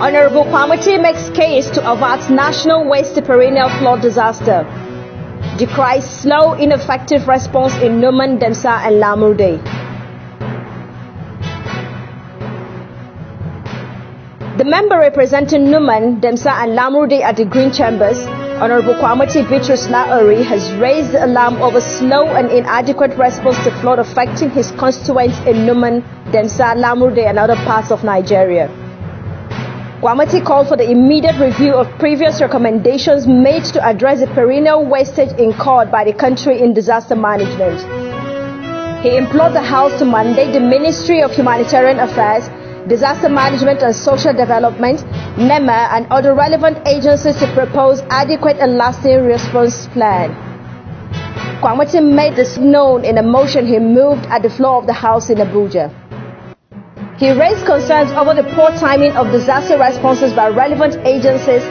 Honorable Kwamoti makes case to avert national waste to perennial flood disaster. Decries slow, ineffective response in Numan, Demsa and Lamurde. The member representing Numan, Demsa and Lamurde at the Green Chambers, Honorable Kwamoti has raised the alarm over slow and inadequate response to flood affecting his constituents in Numan, Demsa, Lamurde and other parts of Nigeria. Kwamoti called for the immediate review of previous recommendations made to address the perennial wastage incurred by the country in disaster management. He implored the House to mandate the Ministry of Humanitarian Affairs, Disaster Management and Social Development, NEMA, and other relevant agencies to propose adequate and lasting response plan. Kwamoti made this known in a motion he moved at the floor of the House in Abuja. He raised concerns over the poor timing of disaster responses by relevant agencies,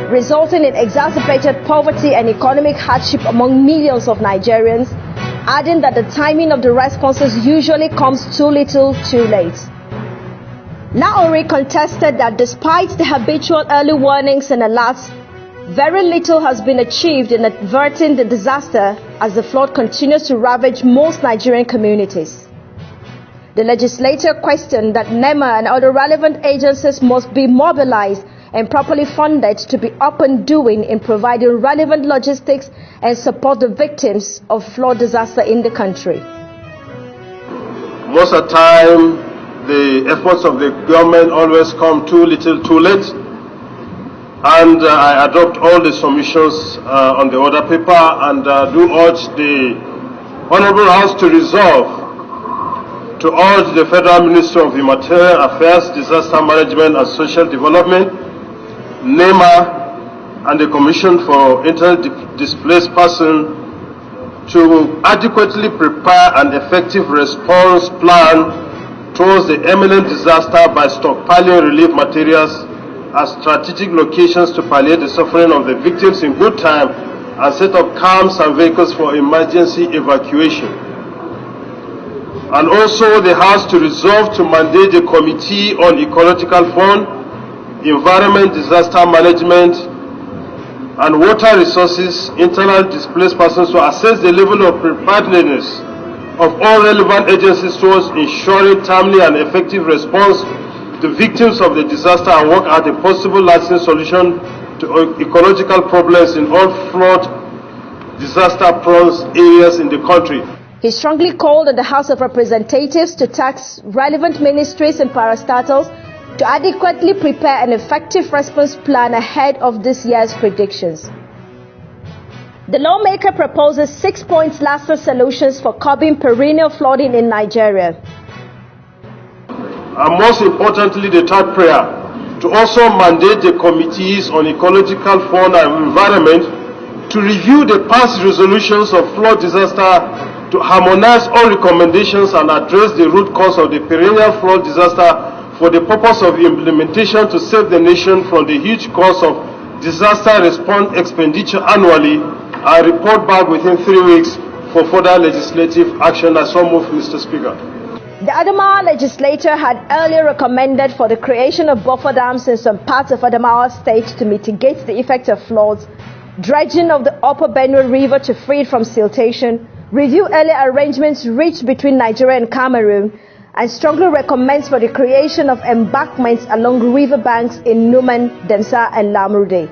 resulting in exacerbated poverty and economic hardship among millions of Nigerians, adding that the timing of the responses usually comes too little, too late. Lauri contested that despite the habitual early warnings and alerts, very little has been achieved in averting the disaster as the flood continues to ravage most Nigerian communities. The legislature questioned that NEMA and other relevant agencies must be mobilized and properly funded to be up and doing in providing relevant logistics and support the victims of flood disaster in the country. Most of the time, the efforts of the government always come too little, too late. And I adopt all the submissions on the order paper and do urge the Honorable House to resolve to urge the Federal Ministry of Humanitarian Affairs, Disaster Management and Social Development, NEMA, and the Commission for Internally Displaced Persons to adequately prepare an effective response plan towards the imminent disaster by stockpiling relief materials at strategic locations to palliate the suffering of the victims in good time and set up camps and vehicles for emergency evacuation. And also the House to resolve to mandate the Committee on Ecological Fund, Environment, Disaster Management, and Water Resources, Internally Displaced Persons to assess the level of preparedness of all relevant agencies towards ensuring timely and effective response to victims of the disaster and work out a possible lasting solution to ecological problems in all flood disaster-prone areas in the country. He strongly called on the House of Representatives to task relevant ministries and parastatals to adequately prepare an effective response plan ahead of this year's predictions. The lawmaker proposes 6 points lasting solutions for curbing perennial flooding in Nigeria. And most importantly, the third prayer, to also mandate the Committees on Ecological Fund and Environment to review the past resolutions of flood disaster to harmonize all recommendations and address the root cause of the perennial flood disaster for the purpose of implementation to save the nation from the huge cost of disaster response expenditure annually, and report back within 3 weeks for further legislative action. I so move, Mr. Speaker. The Adamawa legislature had earlier recommended for the creation of buffer dams in some parts of Adamawa state to mitigate the effect of floods, dredging of the upper Benue River to free it from siltation, review early arrangements reached between Nigeria and Cameroon, and strongly recommends for the creation of embankments along river banks in Numan, Demsa and Lamurde.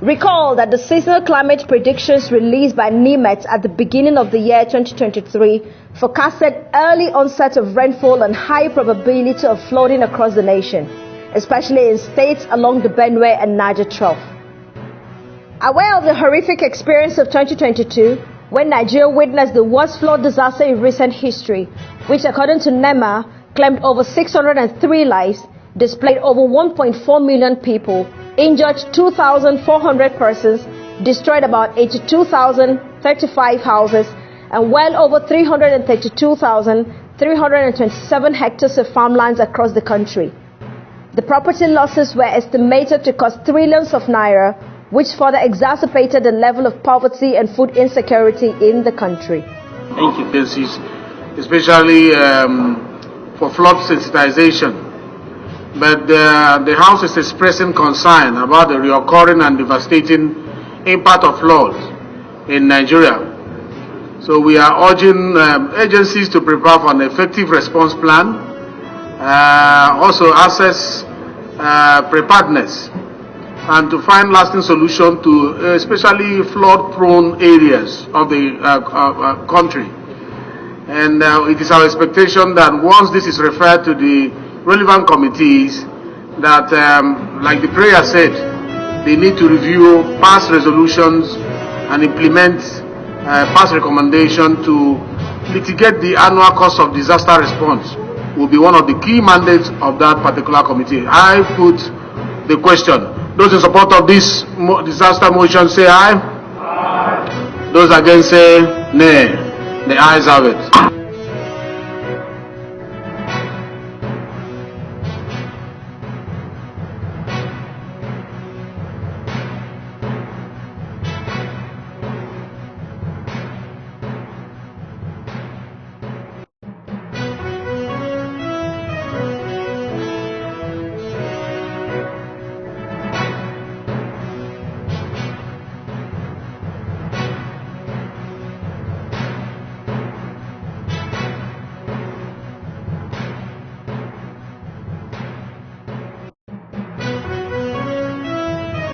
Recall that the seasonal climate predictions released by NIMET at the beginning of the year 2023 forecasted early onset of rainfall and high probability of flooding across the nation, especially in states along the Benue and Niger Trough. Aware of the horrific experience of 2022, when Nigeria witnessed the worst flood disaster in recent history, which according to NEMA claimed over 603 lives, displaced over 1.4 million people, injured 2,400 persons, destroyed about 82,035 houses, and well over 332,327 hectares of farmlands across the country. The property losses were estimated to cost trillions of naira, which further exacerbated the level of poverty and food insecurity in the country. Ancient tendencies especially for flood sensitization. But the House is expressing concern about the recurring and devastating impact of floods in Nigeria. So we are urging agencies to prepare for an effective response plan, also assess preparedness, and to find lasting solution to especially flood-prone areas of the country. And it is our expectation that once this is referred to the relevant committees, that, like the prayer said, they need to review past resolutions and implement past recommendation to mitigate the annual cost of disaster response. Will be one of the key mandates of that particular committee. I put the question. Those in support of this disaster motion say aye. Aye. Those against say nay. The ayes have it.